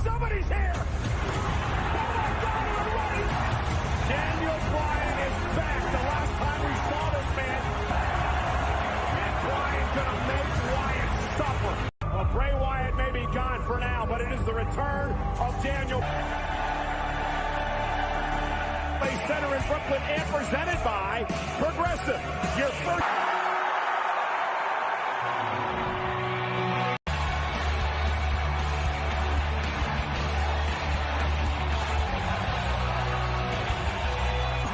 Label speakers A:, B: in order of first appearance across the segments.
A: Somebody's here! Oh my God, he's running! Daniel Bryan is back. The last time we saw this man. And Bryan gonna make Wyatt suffer. Well, Bray Wyatt may be gone for now, but it is the return of Daniel. Center in Brooklyn and presented by Progressive. Your first.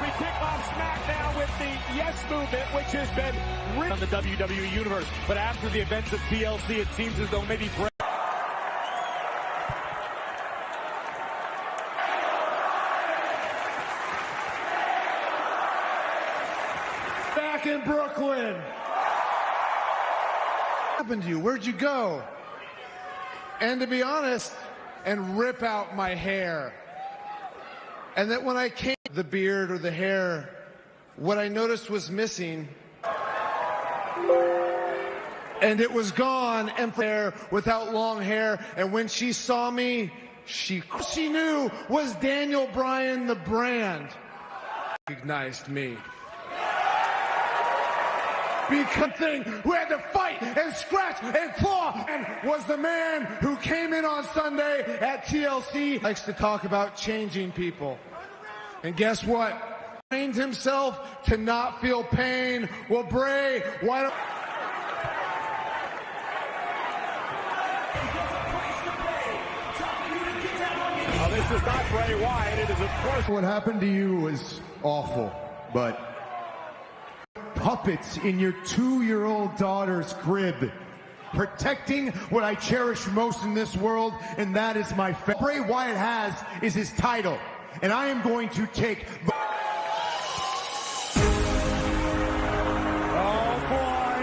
A: We kick off SmackDown with the Yes Movement, which has been written on the WWE Universe. But after the events of TLC, it seems as though maybe Bray.
B: Back in Brooklyn. What happened to you? Where'd you go? And to be honest, and rip out my hair. And that when I came, the beard or the hair, what I noticed was missing. And it was gone, and there without long hair. And when she saw me, she knew was Daniel Bryan the brand. Recognized me. Become thing who had to fight and scratch and claw and was the man who came in on Sunday at TLC. Likes to talk about changing people. And guess what? Trained himself to not feel pain. Well, Bray, why don't...
A: Oh, this is not Bray Wyatt. It is, of course...
B: What happened to you was awful, but...
C: puppets in your 2-year-old daughter's crib, protecting what I cherish most in this world, and that is my family. Bray Wyatt has is his title, and I am going to take.
A: Oh boy!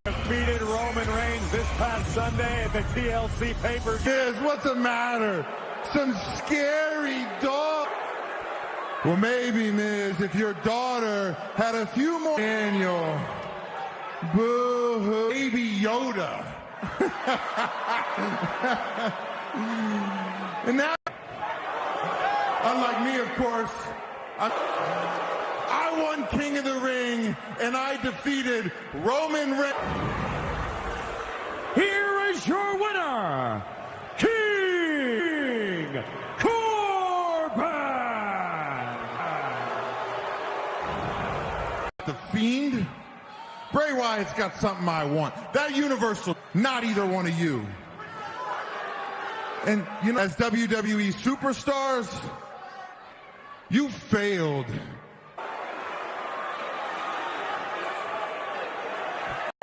A: Defeated Roman Reigns this past Sunday at the TLC pay-per-view.
B: What's the matter? Some scary dog. Well, maybe, Miz, if your daughter had a few more... Daniel. Boo-hoo. Baby Yoda. And now, unlike me, of course, I won King of the Ring, and I defeated Roman Reigns.
A: Here is your winner, King Corbin!
B: The Fiend? Bray Wyatt's got something I want. That Universal, not either one of you. And, you know, as WWE superstars, you failed.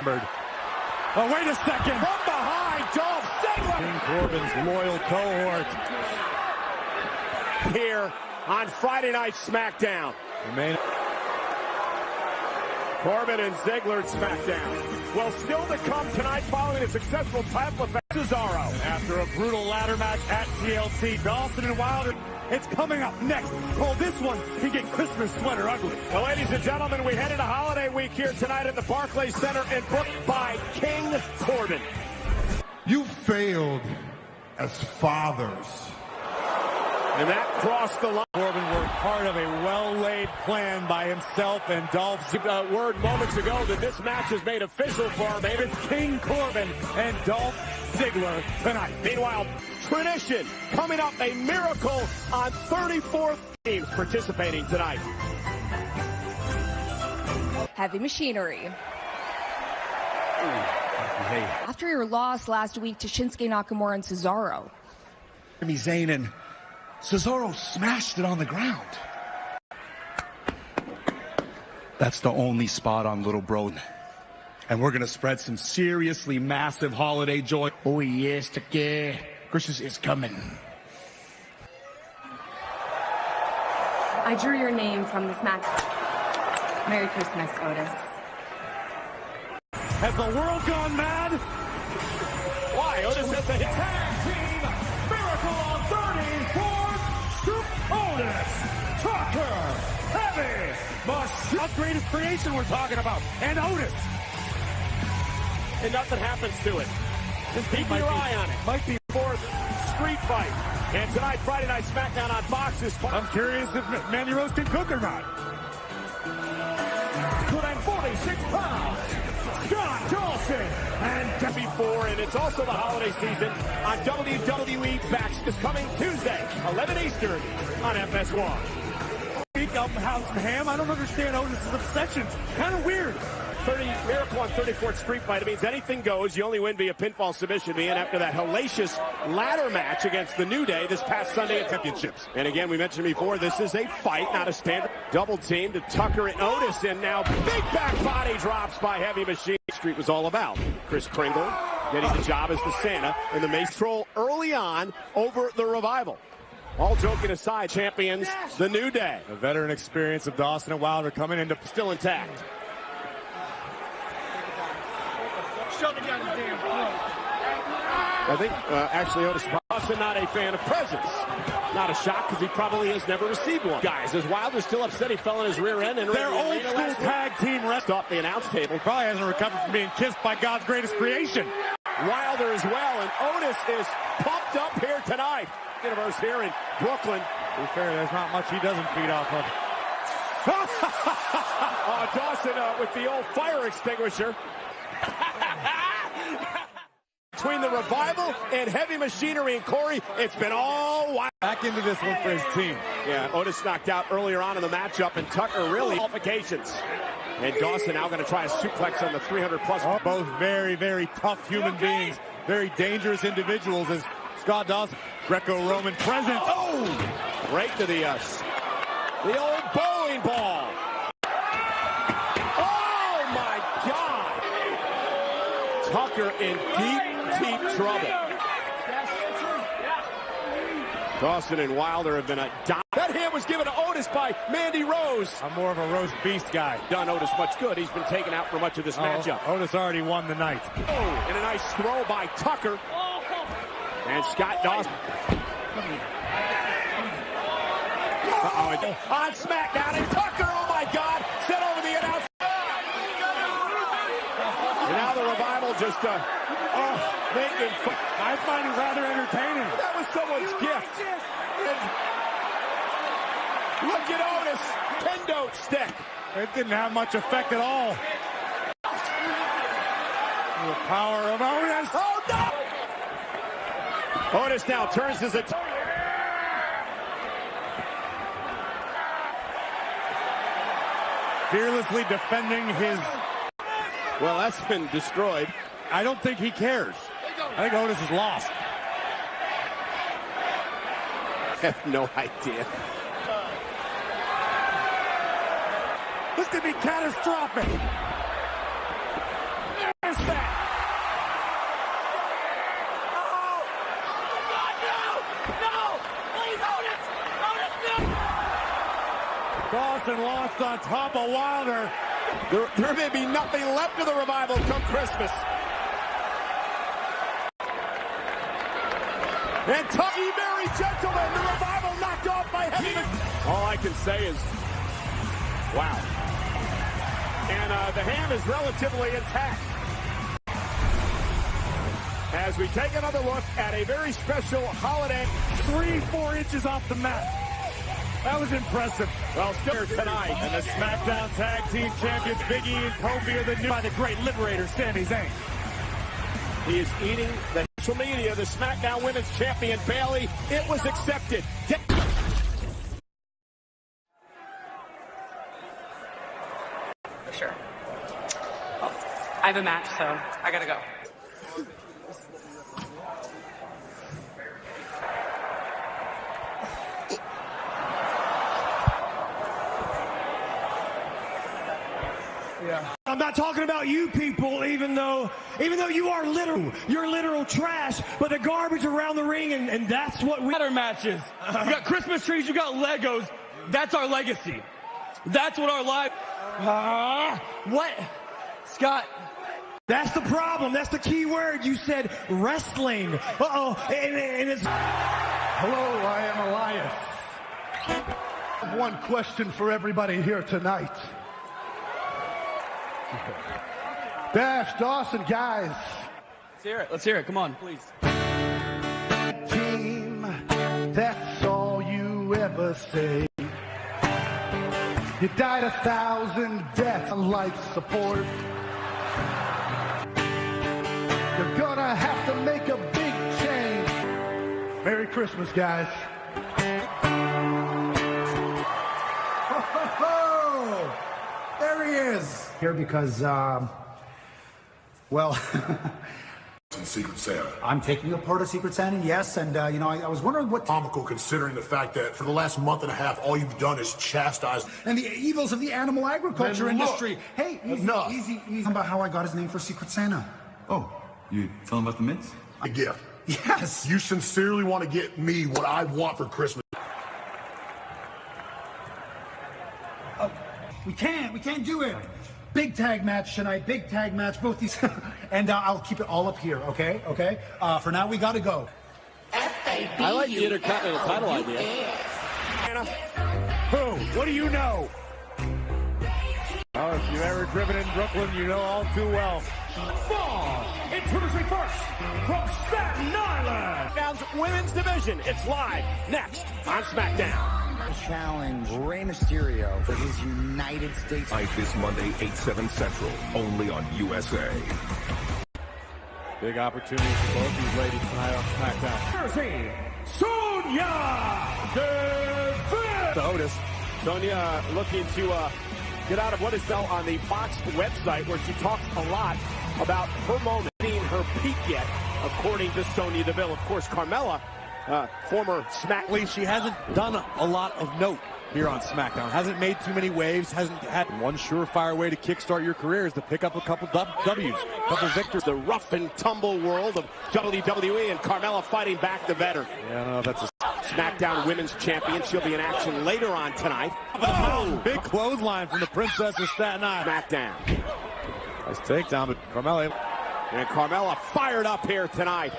A: Oh, wait a second. From behind, Dolph Ziggler. King Corbin's loyal cohort here on Friday Night SmackDown. Corbin and Ziggler SmackDown. Well, still to come tonight following a successful title defense. Cesaro after a brutal ladder match at TLC. Dawson and Wilder. It's coming up next. Call this one can get Christmas sweater ugly. Well, ladies and gentlemen, we head into holiday week here tonight at the Barclays Center and booked by King Corbin.
B: You failed as fathers.
A: And that crossed the line.
D: Corbin were part of a well-laid plan by himself and Dolph Ziggler.
A: Word moments ago that this match is made official for our baby.
D: It's King Corbin and Dolph Ziggler tonight.
A: Meanwhile, tradition coming up, a miracle on 34th teams participating tonight.
E: Heavy machinery. After your loss last week to Shinsuke Nakamura and Cesaro.
C: Sami Zayn and Cesaro smashed it on the ground. That's the only spot on Little Bro. And we're going to spread some seriously massive holiday joy. Oh, yes, Christmas is coming.
E: I drew your name from this match. Merry Christmas, Otis.
A: Has the world gone mad? Why? Otis has the tag team miracle on 34. Otis Tucker, heavy machine.
D: Our greatest creation we're talking about, and Otis.
A: and nothing happens to it. Just keep your eye on it.
D: Might be
A: Fourth street fight. And tonight, Friday Night SmackDown on Fox is fun.
D: I'm curious if Mandy Rose can cook or not.
A: 246 pounds. Scott Dawson. And before, and it's also the holiday season on WWE Max is coming Tuesday, 11 Eastern on FS1.
D: House and Ham. I don't understand Otis's obsession. Kind of weird.
A: Miracle on 34th Street Fight. It means anything goes. You only win via pinfall submission. And after that hellacious ladder match against the New Day this past Sunday at Championships. And again, we mentioned before, this is a fight, not a standard double team to Tucker and Otis. And now big back body drops by Heavy Machine. Street was all about. Chris Kringle getting the job as the Santa in the Mace Troll early on over the Revival. All joking aside, champions, the New Day.
D: The veteran experience of Dawson and Wilder coming into
A: Still intact. I think actually Otis Dawson not a fan of presents. Not a shock because he probably has never received one. Guys, is Wilder still upset he fell on his rear end? And
D: their old school tag team rest
A: off the announce table.
D: Probably hasn't recovered from being kissed by God's greatest creation.
A: Wilder as well, and Otis is pumped up here tonight. Universe here in Brooklyn.
D: To be fair, there's not much he doesn't feed off of.
A: Dawson with the old fire extinguisher. Between the Revival and Heavy Machinery and Corey, it's been all wild.
D: Back into this one for his team.
A: Yeah, Otis knocked out earlier on in the matchup, and Tucker really qualifications. And Dawson now going to try a suplex on the 300-plus.
D: Both very, very tough human beings. Very dangerous individuals as Scott Dawson, Greco-Roman presence.
A: Oh! Right to the old bowling ball. Oh, my God! Tucker in deep trouble. Dawson and Wilder have been a that hand was given to Otis by Mandy Rose.
D: I'm more of a roast beast guy.
A: Done Otis much good. He's been taken out for much of this matchup.
D: Otis already won the night.
A: Oh, and a nice throw by Tucker. And Scott Dawson. On SmackDown, and Tucker, oh my God, sent over the announce. And now the Revival just, making fun.
D: I find it rather entertaining.
A: That was someone's gift. And look at Otis, kendo stick.
D: It didn't have much effect at all. The power of Otis.
A: Oh, no! Otis now turns his attention.
D: Fearlessly defending his...
A: Well, that's been destroyed.
D: I don't think he cares. I think Otis is lost.
A: I have no idea.
D: This could be catastrophic. There's that. Dawson lost on top of Wilder.
A: There may be nothing left of the Revival come Christmas. And Tucky, very gentleman, the Revival knocked off by Heavy. All I can say is, wow. And the hand is relatively intact. As we take another look at a very special holiday.
D: 3-4 inches off the mat. That was impressive.
A: Well, still here tonight.
D: And the SmackDown Tag Team Champions Big E and Kofi are the new by the great liberator, Sami Zayn.
A: He is eating the social media. The SmackDown Women's Champion, Bayley. It was accepted.
E: For sure. Well, I have a match, so I gotta go.
F: Yeah. I'm not talking about you people, even though you are you're literal trash, but the garbage around the ring, and that's what we...
G: Ladder matches. You got Christmas trees, you got Legos. That's our legacy. That's what our life...
F: What? Scott. That's the problem. That's the key word. You said wrestling. Uh-oh. And it's...
C: Hello, I am Elias. I have one question for everybody here tonight.
B: Dash, Dawson, guys.
G: Let's hear it. Let's hear it. Come on, please.
B: Team, that's all you ever say. You died 1,000 deaths on life support. You're gonna have to make a big change. Merry Christmas, guys.
H: Oh, there he is. Here because, well,
I: Secret Santa.
H: I'm taking a part of Secret Santa, yes, and, you know, I was wondering what...
I: Comical considering the fact that for the last month and a half, all you've done is chastise...
H: And the evils of the animal agriculture
I: Man, look.
H: industry. Hey, easy about how I got his name for Secret Santa.
J: Oh, you tell him about the mitts?
I: A gift.
H: Yes.
I: You sincerely want to get me what I want for Christmas.
H: Oh, we can't do it. Big tag match tonight, big tag match, both these. And I'll keep it all up here, okay? Okay? For now, we gotta go.
G: I like the Intercontinental title idea.
A: Who? What do you know? Oh, if you've ever driven in Brooklyn, you know all too well. Fall, introducing first from Staten Island. Down's women's division. It's live next on SmackDown.
K: Challenge Rey Mysterio for his United States.
L: Fight this Monday, 8/7 Central, only on USA.
D: Big opportunity for both these ladies tonight on SmackDown.
A: Jersey, Sonya Deville.
D: Otis.
A: Sonya looking to get out of what is now on the Fox website, where she talks a lot about her moment, being her peak yet, according to Sonya Deville. Of course, Carmella, former SmackDown.
D: She hasn't done a lot of note here on SmackDown. Hasn't made too many waves. Hasn't had one surefire way to kickstart your career is to pick up a couple W's, a couple victories.
A: The rough and tumble world of WWE, and Carmella fighting back the veteran.
D: Yeah, no, that's a
A: SmackDown Women's Champion. She'll be in action later on tonight.
D: Oh, big clothesline from the Princess of Staten Island.
A: SmackDown.
D: Nice takedown, but Carmella.
A: And Carmella fired up here tonight.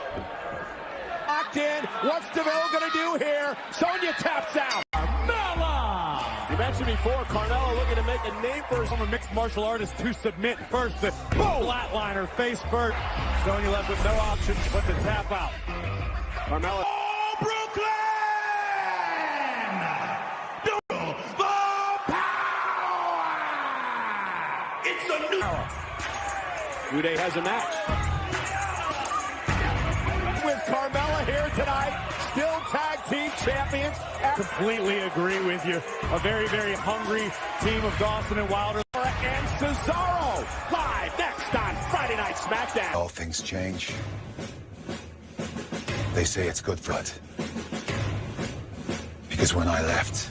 A: Locked in. What's Deville going to do here? Sonya taps out. Carmella! You mentioned before, Carmella looking to make a name for herself.
D: From a mixed martial artist to submit first. The flatliner face first. Sonya left with no options but to tap out.
A: Carmella.
B: Oh, Brooklyn! The power! It's a new power.
A: New Day has a match. With Carmella here tonight, still tag team champions.
D: Completely agree with you. A very, very hungry team of Dawson and Wilder.
A: And Cesaro, live next on Friday Night SmackDown.
M: All things change. They say it's good for it. Because when I left,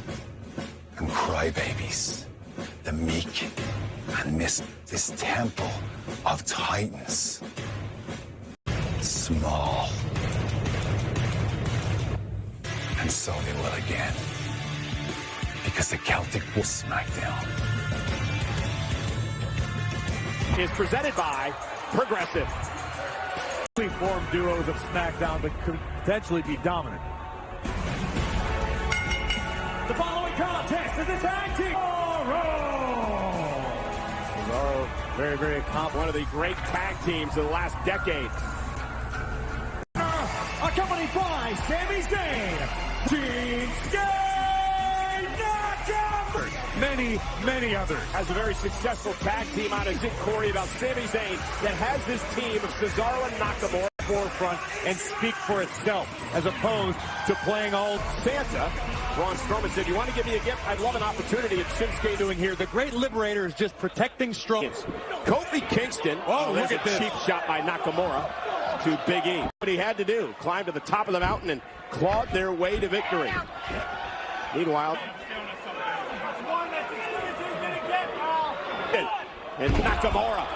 M: and crybabies, the meek, and missed this temple of titans, small. And so they will again. Because the Celtic will SmackDown.
A: Is presented by Progressive.
D: Formed duos of SmackDown that could potentially be dominant.
A: The following contest is a tag team.
D: Cesaro, very, very accomplished.
A: One of the great tag teams of the last decade.
F: Accompanied by Sami Zayn,
A: Many, many others. Has a very successful tag team on his Corey about Sami Zayn that has this team of Cesaro and Nakamura
D: Forefront and speak for itself, as opposed to playing old
A: Santa. Braun Strowman said, "You want to give me a gift? I'd love an opportunity." At Shinsuke doing here.
D: The great liberator is just protecting Strowman.
A: Kofi Kingston.
D: Oh,
A: there's
D: look at
A: a
D: this.
A: cheap shot by Nakamura to Big E. What he had to do, climb to the top of the mountain and clawed their way to victory. Meanwhile, and Nakamura,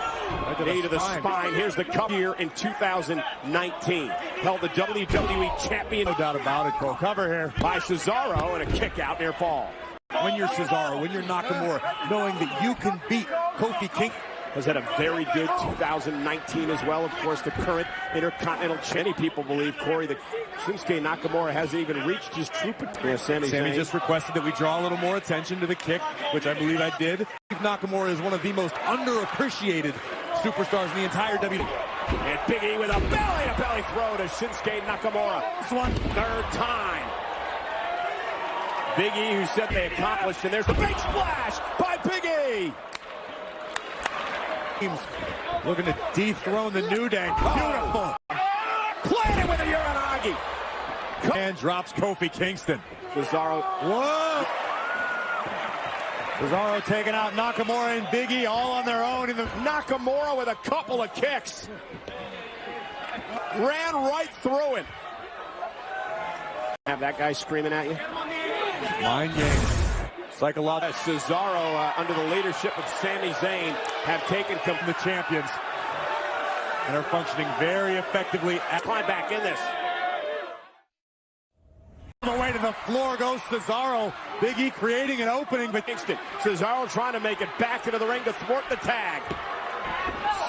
A: knee to the spine. Here's the cup here in 2019. Held the WWE Champion.
D: No doubt about it, Cole. Cover here
A: By Cesaro and a kick out near fall.
D: When you're Cesaro, when you're Nakamura, knowing that you can beat Kofi Kingston.
A: Has had a very good 2019 as well. Of course, the current Intercontinental champion. Many people believe, Corey, that Shinsuke Nakamura hasn't even reached his true potential. Yeah,
D: Sami just requested that we draw a little more attention to the kick, which I believe I did. Nakamura is one of the most underappreciated superstars in the entire WWE.
A: And Big E with a belly-to-belly throw to Shinsuke Nakamura. This one, third time. Big E, who said they accomplished, and there's the big splash by Big E.
D: Looking to dethrone the New Day. Beautiful.
A: Planted with a Uranagi.
D: And drops Kofi Kingston.
A: Cesaro.
D: Whoa! Cesaro taking out Nakamura and Big E all on their own.
A: Nakamura with a couple of kicks. Ran right through it. Have that guy screaming at you?
D: Mind games. Psychological.
A: Cesaro, under the leadership of Sami Zayn, have taken the
D: champions and are functioning very effectively.
A: Climb back in this.
D: On the way to the floor goes Cesaro. Big E creating an opening, but
A: Kingston. Cesaro trying to make it back into the ring to thwart the tag.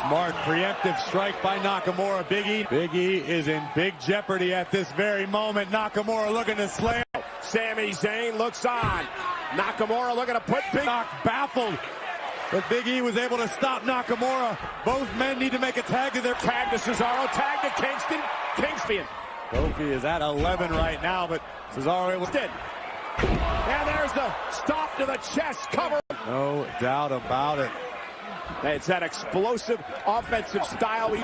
D: Smart preemptive strike by Nakamura. Big E is in big jeopardy at this very moment. Nakamura looking to slam.
A: Sami Zayn looks on. Nakamura looking to put Big
D: E baffled. But Big E was able to stop Nakamura. Both men need to make a tag to their
A: tag to Cesaro, tag to Kingston. Kingston.
D: Kofi is at 11 right now, but Cesaro able to.
A: And there's the stop to the chest cover.
D: No doubt about it.
A: It's that explosive offensive style.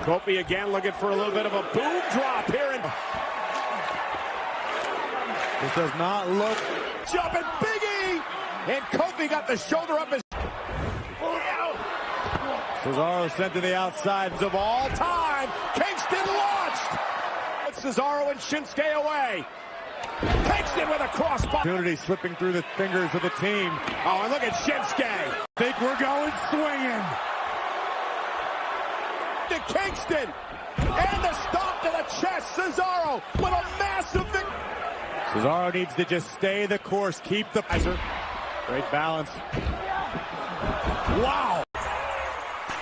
A: Kofi again looking for a little bit of a boom drop here.
D: This does not look.
A: Jumping Big E! And Kofi got the shoulder up his.
D: Cesaro sent to the outside
A: of all time. Kingston launched. Cesaro and Shinsuke away. Kingston with a crossbar.
D: Opportunity slipping through the fingers of the team.
A: Oh, and look at Shinsuke.
D: Think we're going swinging.
A: To Kingston. And the stop to the chest. Cesaro with a massive victory.
D: Cesaro needs to just stay the course. Keep the pressure. Great balance.
A: Wow.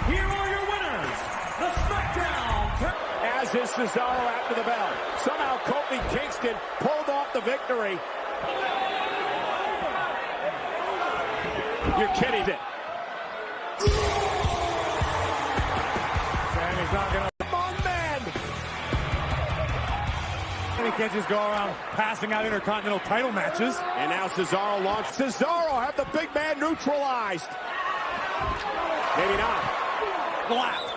A: Here are your winners. The SmackDown. As is Cesaro after the bell. Somehow Kofi Kingston pulled off the victory. You're kidding it.
D: Sammy's not gonna.
A: Come on, man.
D: He can't just go around passing out intercontinental title matches.
A: And now Cesaro launched. Cesaro have the big man neutralized. Maybe not.
D: Flat.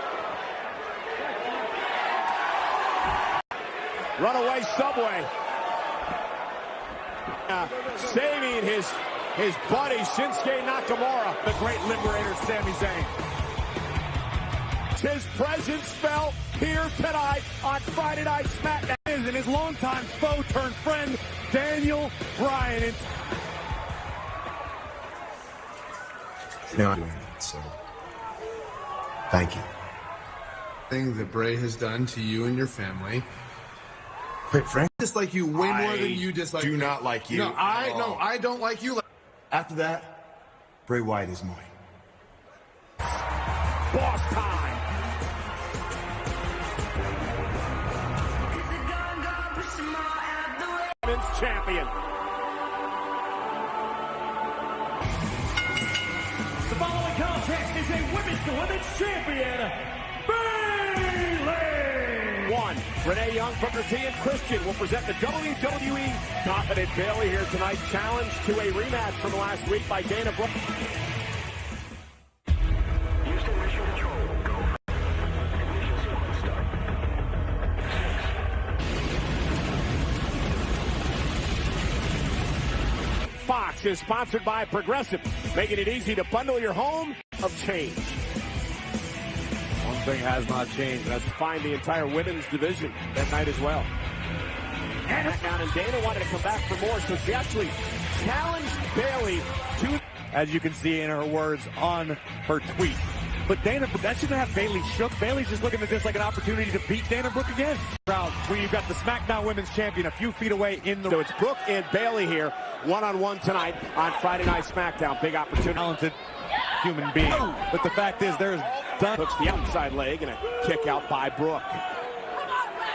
A: Runaway Subway. Saving his buddy Shinsuke Nakamura.
D: The great liberator Sami Zayn.
A: His presence felt here tonight on Friday Night SmackDown.
D: And his longtime foe turned friend, Daniel Bryan.
N: No, I'm doing that, so thank you.
B: Thing that Bray has done to you and your family. Wait, Frank, dislike you way more than you dislike me.
N: Do not like you.
B: No, I don't like you.
N: After that, Bray Wyatt is mine.
A: Boss time. Women's champion.
F: The following contest is a women's champion, Bayley.
A: One, Renee Young, Booker T, and Christian will present the WWE. Confident Bayley here tonight, challenged to a rematch from last week by Dana Brooke.
L: Houston, mission control. Go. Ignition sequence start.
A: Fox is sponsored by Progressive, making it easy to bundle your home of change.
D: One thing has not changed.
A: Let's find the entire women's division that night as well. And Dana wanted to come back for more, so she actually challenged Bayley to...
D: As you can see in her words on her tweet. But Dana, that shouldn't have Bayley shook. Bayley's just looking at this like an opportunity to beat Dana Brooke again. Where you've got the SmackDown Women's Champion a few feet away in the...
A: So it's Brooke and Bayley here, one-on-one tonight on Friday Night SmackDown. Big opportunity.
D: Talented human being. But the fact is, there's...
A: Hooks the outside leg and a kick out by Brooke.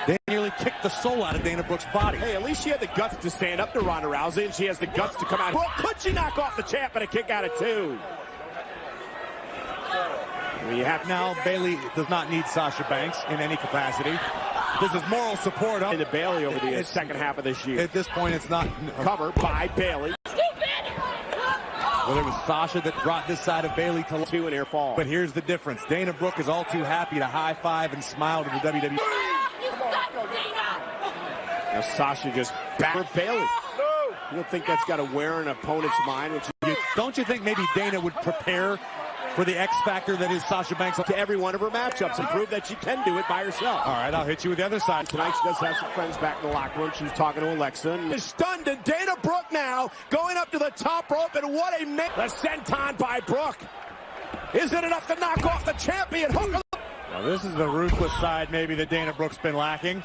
D: They nearly kicked the soul out of Dana Brooke's body.
A: Hey, at least she had the guts to stand up to Ronda Rousey, and she has the guts to come out. Brooke, could she knock off the champ and a kick out of two?
D: We have now, Bayley does not need Sasha Banks in any capacity. This is moral support up
A: into Bayley over the second half of this year.
D: At this point, it's not
A: covered by Bayley.
D: Well, it was Sasha that brought this side of Bayley to
A: 2 in air fall.
D: But here's the difference. Dana Brooke is all too happy to high five and smile to the WWE.
A: Now Sasha just back for Bayley. You don't think that's got to wear an opponent's mind?
D: Don't you think maybe Dana would prepare for the X factor that is Sasha Banks
A: to every one of her matchups and prove that she can do it by herself?
D: All right, I'll hit you with the other side.
A: Tonight she does have some friends back in the locker room. She's talking to Alexa. And is stunned, and Dana Brooke now going up to the top rope, and what a the senton by Brooke. Is it enough to knock off the champion?
D: Now this is the ruthless side maybe that Dana Brooke's been lacking.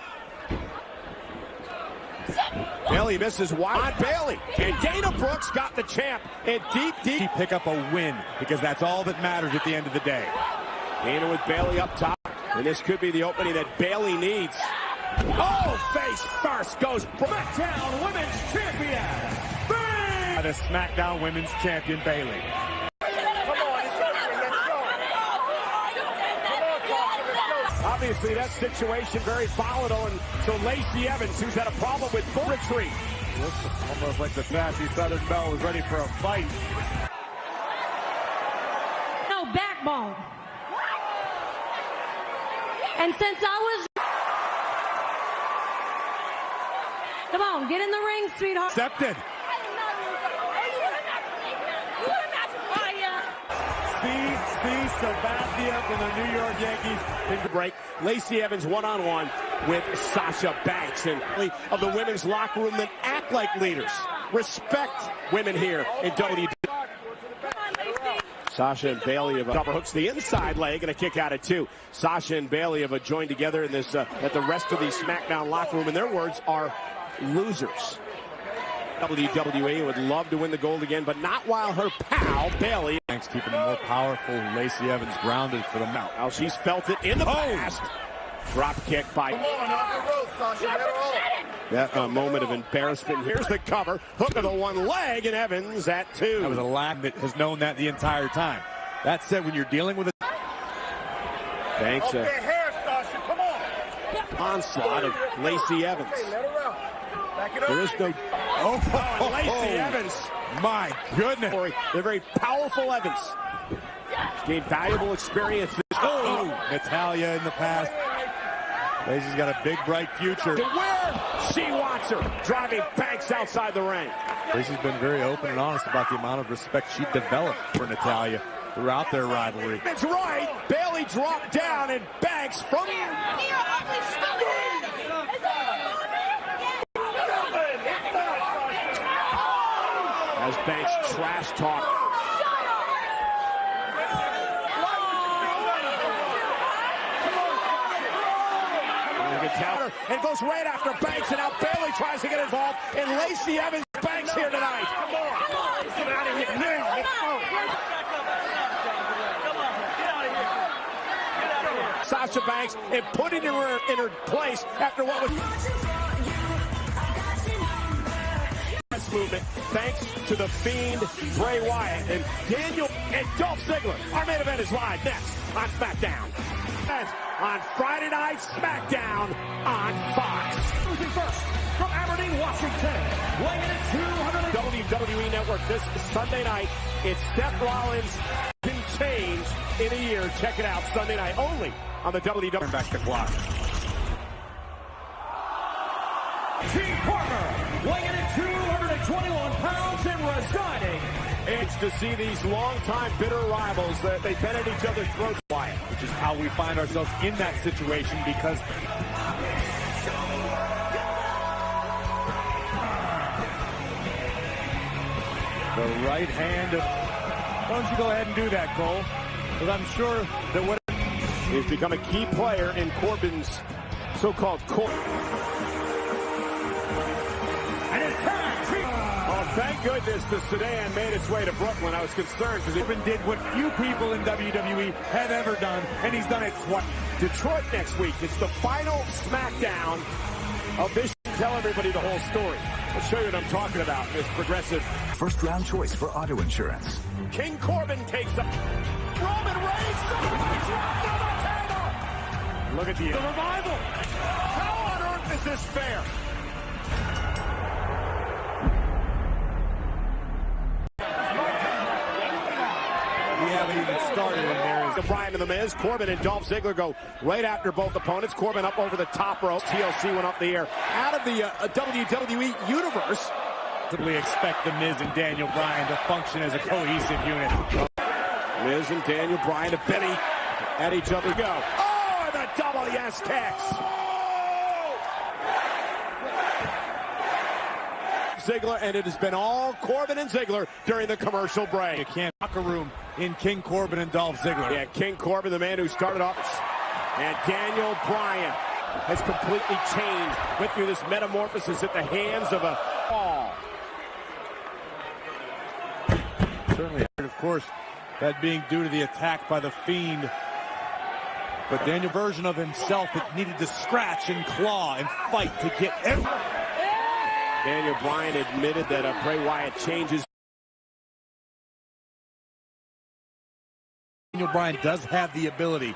A: Bayley misses wide on Bayley, and Dana Brooke's got the champ in deep.
D: Pick up a win, because that's all that matters at the end of the day.
A: Dana with Bayley up top, and this could be the opening that Bayley needs. Oh, face first goes SmackDown Women's Champion.
D: The SmackDown Women's Champion Bayley.
A: Obviously, that situation very volatile, and so Lacey Evans, who's had a problem with full retreat.
D: Looks almost like the sassy Southern Belle was ready for a fight.
E: No backbone. And since I was... Come on, get in the ring, sweetheart.
D: Accepted. Steve Sabathia from the New York Yankees.
A: Into break. Lacey Evans one-on-one with Sasha Banks, and of the women's locker room that act like leaders. Respect women here in WWE. Sasha and Bayley have double hooks the inside leg and a kick out at 2. Sasha and Bayley have joined together in this that the rest of the SmackDown locker room, in their words, are losers. WWE would love to win the gold again, but not while her pal Bayley.
D: Thanks, keeping the more powerful Lacey Evans grounded for the mount.
A: Now she's felt it in the past. Drop kick by. That moment of embarrassment. Here's the cover. Hook of the one leg, and Evans at 2.
D: That was a lack that has known that the entire time. That said, when you're dealing with a
A: Banks onslaught of Lacey Evans. There is no... Oh, Lacey Evans.
D: My goodness.
A: They're very powerful Evans. She's gained valuable experience.
D: Oh, Natalya in the past. Lacey's got a big, bright future.
A: To where she wants her. Driving Banks outside the ring.
D: Lacey's been very open and honest about the amount of respect she developed for Natalya throughout their rivalry.
A: It's right. Bayley dropped down, and Banks from... As Banks trash talk. And goes right after Banks, and now Bayley tries to get involved, and Lacey Evans Banks here tonight. Come on. Get out of here now. Let's go. Sasha Banks, and putting her in her place after what was... movement, thanks to the Fiend, Bray Wyatt, and Daniel and Dolph Ziggler. Our main event is live next on SmackDown. And on Friday night, SmackDown on Fox. Losing first from Aberdeen, Washington, weighing in at 200. WWE Network this Sunday night. It's Seth Rollins can change in a year. Check it out Sunday night only on the WWE.
D: Back the clock.
A: Team Parker, weighing in at 221 pounds and residing. It's to see these long-time bitter rivals that they've been at each other's throats.
D: Wyatt, which is how we find ourselves in that situation, because the right hand of... Why don't you go ahead and do that, Cole? Because I'm sure that what...
A: He's become a key player in Corbin's so-called court. Thank goodness the sedan made its way to Brooklyn. I was concerned because Corbin
D: did what few people in WWE have ever done, and he's done it twice.
A: Detroit next week. It's the final SmackDown of this. Tell everybody the whole story. I'll show you what I'm talking about. This progressive
O: first round choice for auto insurance.
A: King Corbin takes up. Roman Reigns dropped on the table. Look at the revival. How on earth is this fair?
D: We haven't even started, and there is
A: Bryan and The Miz. Corbin and Dolph Ziggler go right after both opponents. Corbin up over the top rope. TLC went up the air. Out of the WWE universe.
D: We expect The Miz and Daniel Bryan to function as a cohesive unit.
A: Miz and Daniel Bryan to Benny at each other go. Oh, and the double yes kicks. Ziggler, and it has been all Corbin and Ziggler during the commercial break.
D: You can't locker room in King Corbin and Dolph Ziggler.
A: Yeah, King Corbin, the man who started off, and Daniel Bryan has completely changed, went through this metamorphosis at the hands of a fall.
D: Certainly, of course, that being due to the attack by the Fiend. But Daniel version of himself that needed to scratch and claw and fight to get every...
A: Daniel Bryan admitted that Bray Wyatt changes.
D: Daniel Bryan does have the ability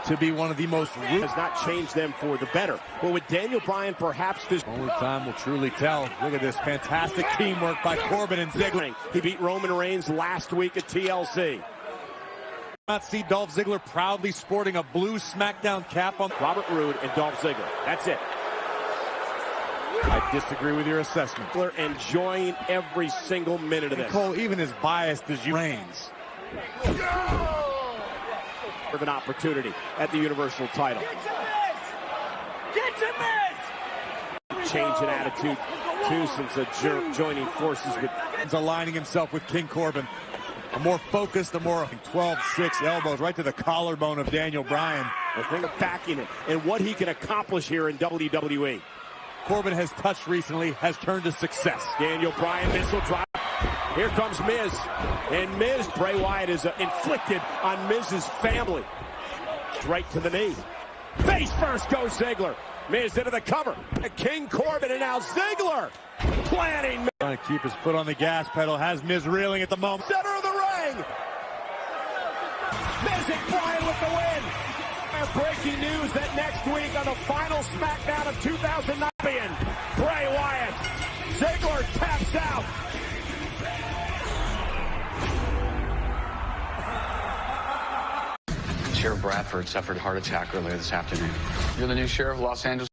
D: to be one of the most rude.
A: Has not changed them for the better. But with Daniel Bryan, perhaps this...
D: Only time will truly tell. Look at this fantastic teamwork by Corbin and Ziggler.
A: He beat Roman Reigns last week at TLC.
D: Not see Dolph Ziggler proudly sporting a blue SmackDown cap on
A: Robert Roode and Dolph Ziggler. That's it.
D: I disagree with your assessment.
A: They're enjoying every single minute of this.
D: Cole, even as biased as you, Reigns.
A: Of an opportunity at the Universal title.
L: Get to Miz!
A: Change in attitude, too, since joining forces with...
D: Aligning himself with King Corbin. A more focused, a more 12-6 elbows right to the collarbone of Daniel Bryan.
A: The thing of backing it and what he can accomplish here in WWE.
D: Corbin has touched recently, has turned to success.
A: Daniel Bryan, missile drop. Here comes Miz. And Miz, Bray Wyatt is inflicted on Miz's family. Right to the knee. Face first goes Ziggler. Miz into the cover. King Corbin and now Ziggler planning.
D: Trying to keep his foot on the gas pedal. Has Miz reeling at the moment.
A: Center of the ring. Miz and Bryan with the win. Breaking news that next week on the final SmackDown of 2009, Bray Wyatt. Ziggler taps out.
K: Sheriff Bradford suffered a heart attack earlier this afternoon. You're the new sheriff of Los Angeles.